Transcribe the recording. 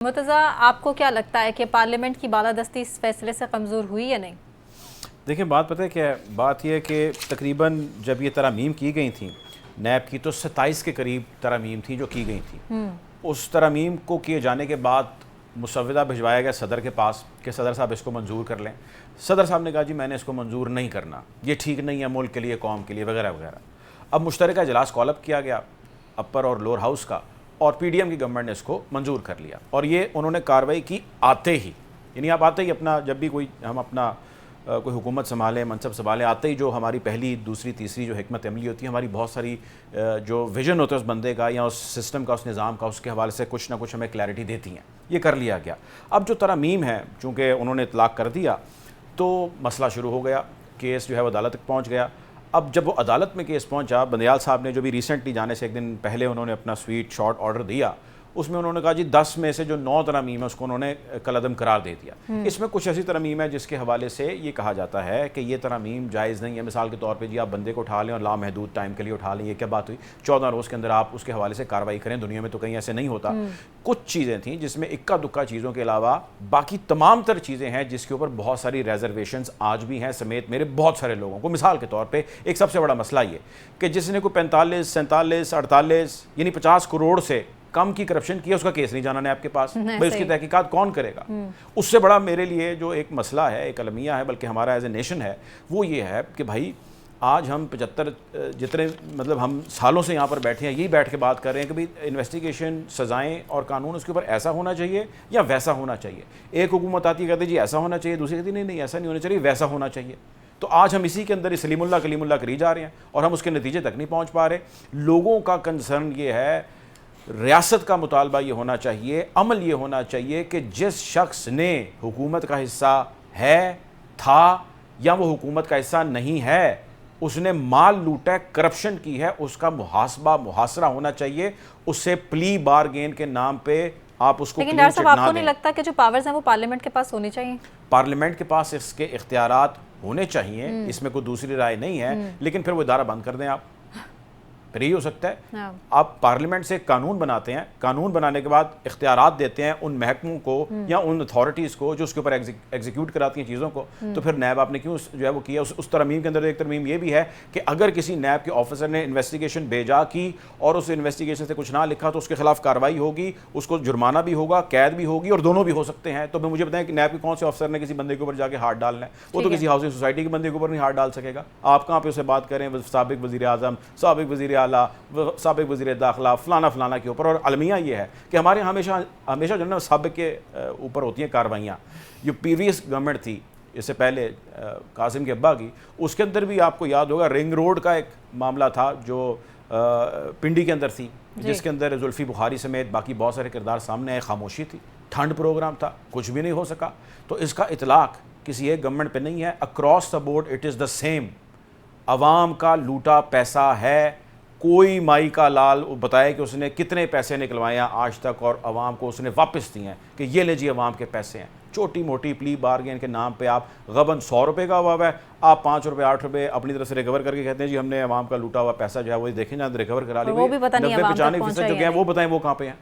मुर्तज़ा, आपको क्या लगता है कि पार्लियामेंट की बालादस्ती इस फैसले से कमज़ोर हुई या नहीं? देखिए, बात पता है क्या है? बात यह है कि तकरीबन जब ये तरमीम की गई थी नैब की, तो 27 के करीब तरमीम थी जो की गई थी। उस तरमीम को किए जाने के बाद मुसव्वदा भिजवाया गया सदर के पास कि सदर साहब इसको मंजूर कर लें। सदर साहब ने कहा जी मैंने इसको मंजूर नहीं करना, ये ठीक नहीं है मुल्क के लिए, कौम के लिए, वगैरह वगैरह। अब मुश्तरका इजलास कॉलअप किया गया अपर और लोअर हाउस का, और पीडीएम की गवर्नमेंट ने इसको मंजूर कर लिया। और ये उन्होंने कार्रवाई की आते ही, यानी आप आते ही अपना, जब भी कोई हम अपना कोई हुकूमत संभालें, मनसब संभालें, आते ही जो हमारी पहली, दूसरी, तीसरी जो हिकमत अमली होती है, हमारी बहुत सारी जो विजन होता है उस बंदे का या उस सिस्टम का, उस निज़ाम का, उसके हवाले से कुछ ना कुछ हमें क्लैरिटी देती हैं। ये कर लिया गया। अब जो तरमीम है, चूँकि उन्होंने इतलाक़ कर दिया तो मसला शुरू हो गया, केस जो है वो अदालत तक पहुँच गया। अब जब वो अदालत में केस पहुंचा, बंदयाल साहब ने जो भी रिसेंटली जाने से एक दिन पहले उन्होंने अपना स्वीट शॉर्ट ऑर्डर दिया, उसमें उन्होंने कहा जी 10 में से जो 9 तरमीम है उसको उन्होंने कलअदम करार दे दिया। इसमें कुछ ऐसी तरमीम है जिसके हवाले से ये कहा जाता है कि ये तरमीम जायज़ नहीं है। मिसाल के तौर पे जी आप बंदे को उठा लें और लामहदूद टाइम के लिए उठा लें, ये क्या बात हुई? 14 रोज़ के अंदर आप उसके हवाले से कार्रवाई करें। दुनिया में तो कहीं ऐसे नहीं होता। कुछ चीज़ें थी जिसमें इक्का दुक्का चीज़ों के अलावा बाकी तमाम तर चीज़ें हैं जिसके ऊपर बहुत सारी रिजर्वेशंस आज भी हैं, समेत मेरे बहुत सारे लोगों को। मिसाल के तौर पर एक सबसे बड़ा मसला ये कि जिसने कोई 45, 47, 48 यानी 50 करोड़ से कम की करप्शन की है, उसका केस नहीं जाना है आपके पास। भाई उसकी तहकीकात कौन करेगा? उससे बड़ा मेरे लिए जो एक मसला है, एक अलमिया है, बल्कि हमारा एज ए नेशन है, वो ये है कि भाई आज हम 75 जितने मतलब हम सालों से यहाँ पर बैठे हैं, यही बैठ के बात कर रहे हैं कि भाई इन्वेस्टिगेशन, सज़ाएँ और कानून उसके ऊपर ऐसा होना चाहिए या वैसा होना चाहिए। एक हुकूमत आती है कहती है जी ऐसा होना चाहिए, दूसरी कहती है नहीं नहीं ऐसा नहीं होना चाहिए, वैसा होना चाहिए। तो आज हम इसी के अंदर सलीमुल्लाह कलीमुल्लाह करी जा रहे हैं और हम उसके नतीजे तक नहीं पहुँच पा रहे। लोगों का कंसर्न ये है, रियासत का मुतालबा ये होना चाहिए, अमल ये होना चाहिए कि जिस शख्स ने हुकूमत का हिस्सा है, था या वो हुकूमत का हिस्सा नहीं है, उसने माल लूटा, करप्शन की है, उसका मुहासरा होना चाहिए। उससे प्ली बारगेन के नाम पे आप उसको, लेकिन डॉक्टर साहब आपको नहीं लगता कि जो पावर्स हैं वो पार्लियामेंट के पास होनी चाहिए? पार्लियामेंट के पास इसके इख्तियारात होने चाहिए, इसमें कोई दूसरी राय नहीं है। लेकिन फिर वो इदारा बंद कर दें आप, फिर यही हो सकता है। आप पार्लियामेंट से कानून बनाते हैं, कानून बनाने के बाद इख्तियारात देते हैं उन महकमों को या उन अथॉरिटीज़ को जो उसके ऊपर एग्जीक्यूट कराती हैं चीज़ों को। तो फिर नैब आपने क्यों जो है वो किया? उस तरमीम के अंदर एक तरमीम ये भी है कि अगर किसी नैब के ऑफिसर ने इन्वेस्टिगेशन भेजा की और उस इन्वेस्टिगेशन से कुछ ना लिखा तो उसके खिलाफ कार्रवाई होगी, उसको जुर्माना भी होगा, कैद भी होगी, और दोनों भी हो सकते हैं। तो मुझे बताएं कि नैब के कौन से ऑफिसर ने किसी बंदे के ऊपर जाके हाथ डालना है? वो तो किसी हाउसिंग सोसाइटी के बंदे के ऊपर नहीं हाथ डाल सकेगा। आप कहाँ पे उससे बात करें साबिक वज़ीर आज़म, साबिक वज़ीर आला, साबिक वज़ीर दाखिला, फलाना फलाना के ऊपर। और अलमिया ये है कि हमारे हमेशा हमेशा जो है ना साबिक के ऊपर होती हैं कार्रवाइयाँ। जो प्रीवियस गवर्नमेंट थी इससे पहले कासिम के अब्बा की, उसके अंदर भी आपको याद होगा रिंग रोड का एक मामला था जो पिंडी के अंदर थी, जिसके अंदर जुल्फी बुखारी समेत बाकी बहुत सारे किरदार सामने आए। खामोशी थी, ठंड प्रोग्राम था, कुछ भी नहीं हो सका। तो इसका इतलाक किसी एक गवर्नमेंट पे नहीं है, across the board it is the same. अवाम का लूटा पैसा है, कोई माई का लाल बताए कि उसने कितने पैसे निकलवाए हैं आज तक और अवाम को उसने वापस दिए हैं कि ये ले जी अवाम के पैसे हैं। छोटी मोटी प्ली बारगेन के नाम पे आप गबन 100 रुपये का हुआ है, आप 5 रुपये 8 रुपये अपनी तरफ से रिकवर करके कहते हैं जी हमने अवाम का लूटा हुआ पैसा जो है वो देखें, जहाँ रिकवर करा लिया। 90-95% जो गए वो बताएं वो कहाँ पे हैं।